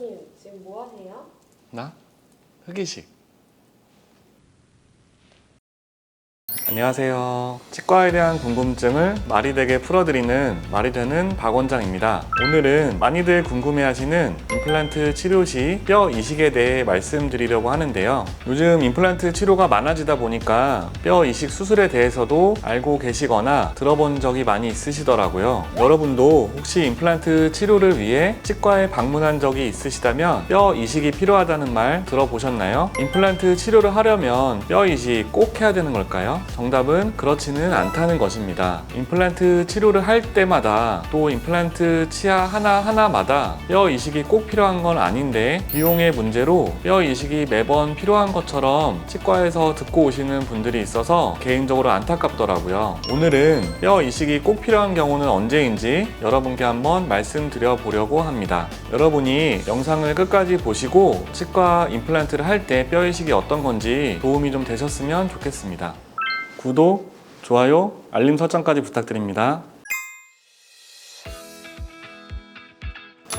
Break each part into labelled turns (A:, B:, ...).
A: 교수님 지금 뭐 하세요?
B: 나? 흑이식. 안녕하세요. 치과에 대한 궁금증을 말이 되게 풀어드리는 말이 되는 박 원장입니다. 오늘은 많이들 궁금해하시는 임플란트 치료 시 뼈 이식에 대해 말씀드리려고 하는데요. 요즘 임플란트 치료가 많아지다 보니까 뼈 이식 수술에 대해서도 알고 계시거나 들어본 적이 많이 있으시더라고요. 여러분도 혹시 임플란트 치료를 위해 치과에 방문한 적이 있으시다면 뼈 이식이 필요하다는 말 들어보셨나요? 임플란트 치료를 하려면 뼈 이식 꼭 해야 되는 걸까요? 정답은 그렇지는 않다는 것입니다. 임플란트 치료를 할 때마다 또 임플란트 치아 하나하나마다 뼈 이식이 꼭 필요한 건 아닌데 비용의 문제로 뼈 이식이 매번 필요한 것처럼 치과에서 듣고 오시는 분들이 있어서 개인적으로 안타깝더라고요. 오늘은 뼈 이식이 꼭 필요한 경우는 언제인지 여러분께 한번 말씀드려 보려고 합니다. 여러분이 영상을 끝까지 보시고 치과 임플란트를 할 때 뼈 이식이 어떤 건지 도움이 좀 되셨으면 좋겠습니다. 구독, 좋아요, 알림 설정까지 부탁드립니다.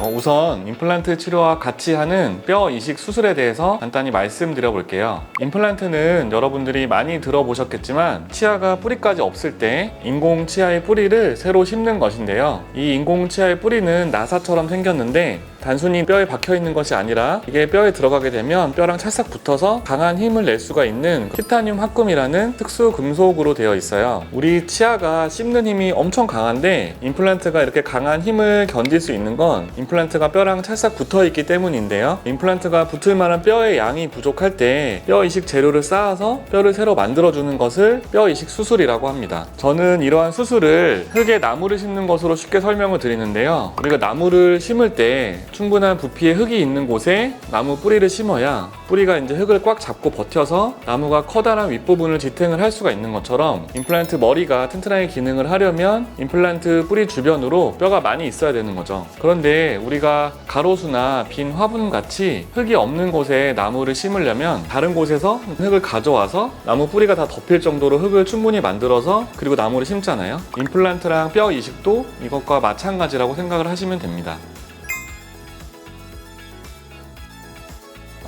B: 우선 임플란트 치료와 같이 하는 뼈 이식 수술에 대해서 간단히 말씀드려 볼게요. 임플란트는 여러분들이 많이 들어보셨겠지만 치아가 뿌리까지 없을 때 인공 치아의 뿌리를 새로 심는 것인데요. 이 인공 치아의 뿌리는 나사처럼 생겼는데 단순히 뼈에 박혀 있는 것이 아니라 이게 뼈에 들어가게 되면 뼈랑 찰싹 붙어서 강한 힘을 낼 수가 있는 티타늄 합금이라는 특수 금속으로 되어 있어요. 우리 치아가 씹는 힘이 엄청 강한데 임플란트가 이렇게 강한 힘을 견딜 수 있는 건 임플란트가 뼈랑 찰싹 붙어 있기 때문인데요. 임플란트가 붙을 만한 뼈의 양이 부족할 때 뼈 이식 재료를 쌓아서 뼈를 새로 만들어주는 것을 뼈 이식 수술이라고 합니다. 저는 이러한 수술을 흙에 나무를 심는 것으로 쉽게 설명을 드리는데요. 우리가 나무를 심을 때 충분한 부피의 흙이 있는 곳에 나무 뿌리를 심어야 뿌리가 이제 흙을 꽉 잡고 버텨서 나무가 커다란 윗부분을 지탱을 할 수가 있는 것처럼 임플란트 머리가 튼튼하게 기능을 하려면 임플란트 뿌리 주변으로 뼈가 많이 있어야 되는 거죠. 그런데 우리가 가로수나 빈 화분 같이 흙이 없는 곳에 나무를 심으려면 다른 곳에서 흙을 가져와서 나무 뿌리가 다 덮일 정도로 흙을 충분히 만들어서 그리고 나무를 심잖아요. 임플란트랑 뼈 이식도 이것과 마찬가지라고 생각을 하시면 됩니다.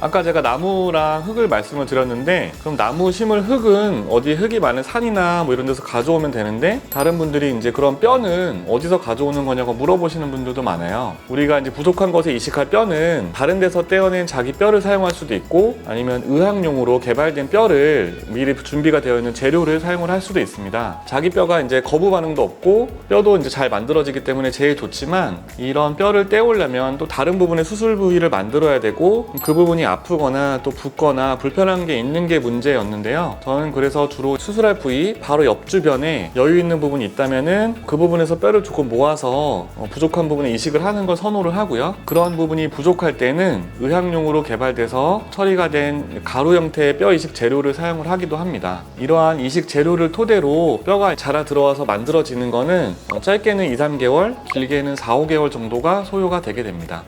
B: 아까 제가 나무랑 흙을 말씀을 드렸는데 그럼 나무 심을 흙은 어디 흙이 많은 산이나 뭐 이런 데서 가져오면 되는데 다른 분들이 이제 그런 뼈는 어디서 가져오는 거냐고 물어보시는 분들도 많아요. 우리가 이제 부족한 것에 이식할 뼈는 다른 데서 떼어낸 자기 뼈를 사용할 수도 있고 아니면 의학용으로 개발된 뼈를 미리 준비가 되어 있는 재료를 사용을 할 수도 있습니다. 자기 뼈가 이제 거부 반응도 없고 뼈도 이제 잘 만들어지기 때문에 제일 좋지만 이런 뼈를 떼오려면 또 다른 부분의 수술 부위를 만들어야 되고 그 부분이 아프거나 또 붓거나 불편한 게 있는 게 문제였는데요. 저는 그래서 주로 수술할 부위 바로 옆 주변에 여유 있는 부분이 있다면은 그 부분에서 뼈를 조금 모아서 부족한 부분에 이식을 하는 걸 선호를 하고요. 그런 부분이 부족할 때는 의학용으로 개발돼서 처리가 된 가루 형태의 뼈 이식 재료를 사용을 하기도 합니다. 이러한 이식 재료를 토대로 뼈가 자라 들어와서 만들어지는 거는 짧게는 2-3개월, 길게는 4-5개월 정도가 소요가 되게 됩니다.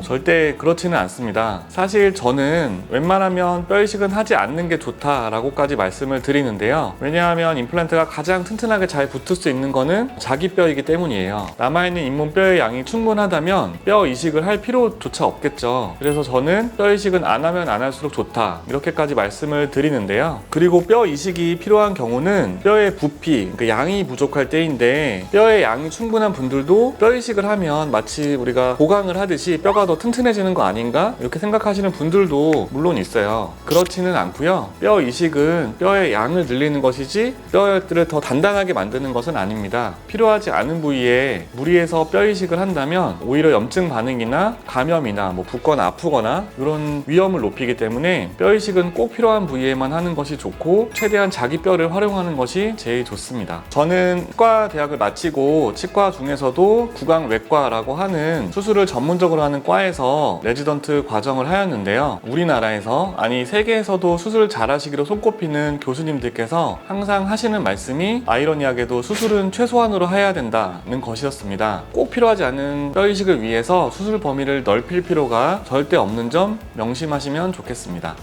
B: 절대 그렇지는 않습니다. 사실 저는 웬만하면 뼈 이식은 하지 않는 게 좋다라고까지 말씀을 드리는데요. 왜냐하면 임플란트가 가장 튼튼하게 잘 붙을 수 있는 거는 자기 뼈이기 때문이에요. 남아있는 잇몸 뼈의 양이 충분하다면 뼈 이식을 할 필요조차 없겠죠. 그래서 저는 뼈 이식은 안 하면 안 할수록 좋다 이렇게까지 말씀을 드리는데요. 그리고 뼈 이식이 필요한 경우는 뼈의 부피, 그 양이 부족할 때인데 뼈의 양이 충분한 분들도 뼈 이식을 하면 마치 우리가 보강을 하듯이 뼈가 더 튼튼해지는 거 아닌가? 이렇게 생각하시는 분들도 물론 있어요. 그렇지는 않고요. 뼈 이식은 뼈의 양을 늘리는 것이지 뼈를 더 단단하게 만드는 것은 아닙니다. 필요하지 않은 부위에 무리해서 뼈 이식을 한다면 오히려 염증 반응이나 감염이나 붓거나 아프거나 이런 위험을 높이기 때문에 뼈 이식은 꼭 필요한 부위에만 하는 것이 좋고 최대한 자기 뼈를 활용하는 것이 제일 좋습니다. 저는 치과 대학을 마치고 치과 중에서도 구강외과라고 하는 수술을 전문적으로 하는 과에서 레지던트 과정을 하였는데요. 우리나라에서 아니 세계에서도 수술을 잘하시기로 손꼽히는 교수님들께서 항상 하시는 말씀이 아이러니하게도 수술은 최소한으로 해야 된다는 것이었습니다. 꼭 필요하지 않은 뼈 이식을 위해서 수술 범위를 넓힐 필요가 절대 없는 점 명심하시면 좋겠습니다.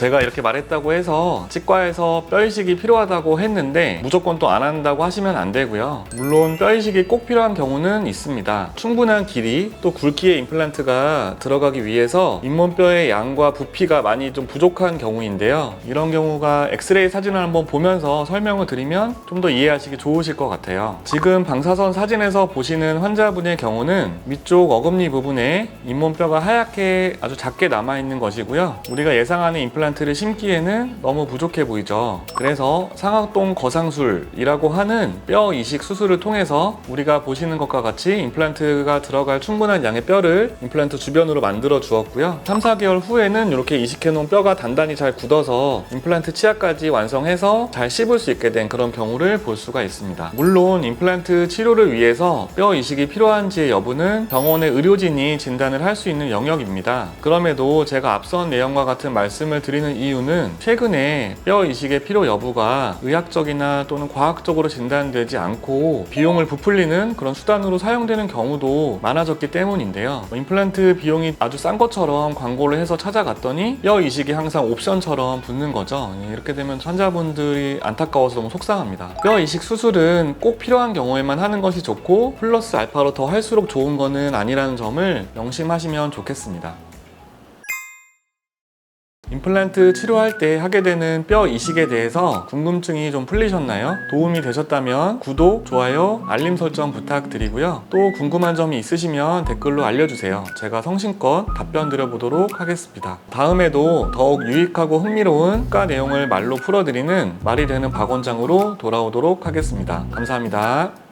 B: 제가 이렇게 말했다고 해서 치과에서 뼈 이식이 필요하다고 했는데 무조건 또 안 한다고 하시면 안 되고요. 물론 뼈 이식이 꼭 필요한 경우는 있습니다. 충분한 길이 또 굵기의 임플란트가 들어가기 위해서 잇몸뼈의 양과 부피가 많이 좀 부족한 경우인데요. 이런 경우가 엑스레이 사진을 한번 보면서 설명을 드리면 좀 더 이해하시기 좋으실 것 같아요. 지금 방사선 사진에서 보시는 환자분의 경우는 위쪽 어금니 부분에 잇몸뼈가 하얗게 아주 작게 남아있는 것이고요. 우리가 예상하는 임플란트를 심기에는 너무 부족해 보이죠. 그래서 상악동 거상술이라고 하는 뼈 이식 수술을 통해서 우리가 보시는 것과 같이 임플란트가 들어갈 충분한 양의 뼈를 임플란트 주변으로 만들어 주었고요. 3, 4개월 후에는 이렇게 이식해 놓은 뼈가 단단히 잘 굳어서 임플란트 치아까지 완성해서 잘 씹을 수 있게 된 그런 경우를 볼 수가 있습니다. 물론 임플란트 치료를 위해서 뼈 이식이 필요한지의 여부는 병원의 의료진이 진단을 할 수 있는 영역입니다. 그럼에도 제가 앞선 내용과 같은 말씀을 드리는 이유는 최근에 뼈 이식의 필요 여부가 의학적이나 또는 과학적으로 진단되지 않고 비용을 부풀리는 그런 수단으로 사용되는 경우도 많아졌기 때문인데요. 임플란트 비용이 아주 싼 것처럼 광고를 해서 찾아갔더니 뼈 이식이 항상 옵션처럼 붙는 거죠. 이렇게 되면 환자분들이 안타까워서 너무 속상합니다. 뼈 이식 수술은 꼭 필요한 경우에만 하는 것이 좋고 플러스 알파로 더 할수록 좋은 거는 아니라는 점을 명심하시면 좋겠습니다. 임플란트 치료할 때 하게 되는 뼈 이식에 대해서 궁금증이 좀 풀리셨나요? 도움이 되셨다면 구독, 좋아요, 알림 설정 부탁드리고요. 또 궁금한 점이 있으시면 댓글로 알려주세요. 제가 성심껏 답변 드려보도록 하겠습니다. 다음에도 더욱 유익하고 흥미로운 과 내용을 말로 풀어드리는 말이 되는 박 원장으로 돌아오도록 하겠습니다. 감사합니다.